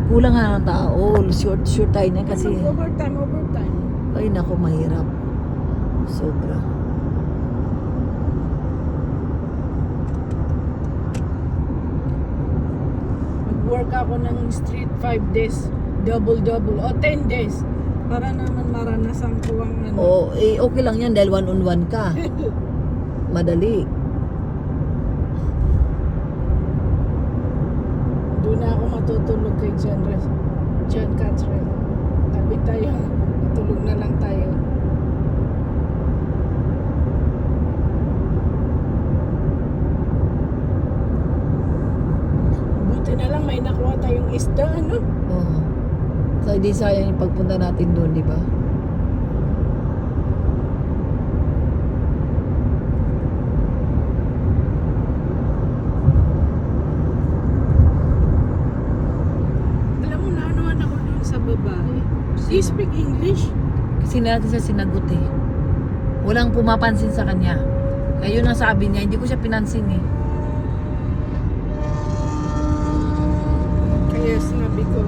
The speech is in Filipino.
Kulang nga ng tao. Short tayo na kasi. Overtime. Ay nako, mahirap. Sobra. Mag-work ako ng street 5 days. Double. O 10 days. Para naman maranasan ko ang ano. Okay lang yan dahil one-on-one ka. Madali. Doon na ako matutulog kay John Catherine. Tabi tayo. Matulog na lang tayo. Buti na lang may nakuha tayong isda, ano? Oo. So, hindi sayang yung pagpunta natin doon, di ba? Alam mo, naanuhan ako doon sa babae. Do you speak English? Kasi natin siya sinagot eh. Walang pumapansin sa kanya. Kaya yun ang sabi niya, hindi ko siya pinansin eh. Kaya sinabi ko,